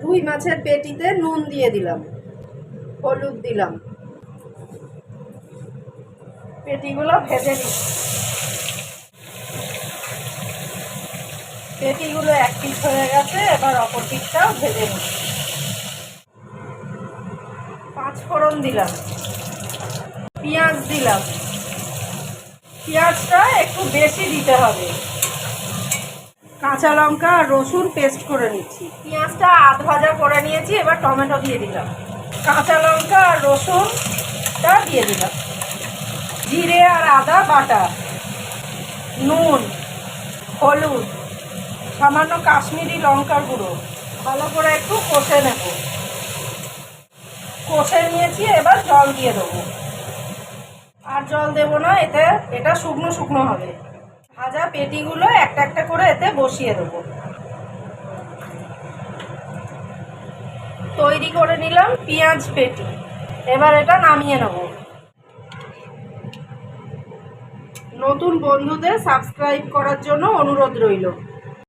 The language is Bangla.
রুই মাছের পেটিতে নুন দিয়ে দিলাম, হলুদ দিলাম। পেটিগুলো ভেজে নিচ্ছি। পেটিগুলো এক পিস হয়ে গেছে, এবার অপর পিসটাও ভেজে নিচ্ছি। 5 ফোড়ন দিলাম, পেঁয়াজ দিলাম। পেঁয়াজটা একটু বেশি দিতে হবে। কাঁচা লঙ্কা আর রসুন পেস্ট করে নিচ্ছি। পেঁয়াজটা আধ ভাজা করে নিয়েছি, এবার টমেটো দিয়ে দিলাম। কাঁচা লঙ্কা আর রসুনটা দিয়ে দিলাম। জিরে আর আদা বাটা, নুন, হলুদ, সামান্য কাশ্মীরি লঙ্কার গুঁড়ো, ভালো করে একটু কষে নেব। কষে নিয়েছি, এবার জল দিয়ে দেবো। আর জল দেবো না, এটা শুকনো শুকনো হবে। ভাজা পেটিগুলো একটা একটা করে এতে বসিয়ে দেবো। তৈরি করে নিলাম পেঁয়াজ পেটি। এবার এটা নামিয়ে নেব। নতুন বন্ধুদের সাবস্ক্রাইব করার জন্য অনুরোধ রইল।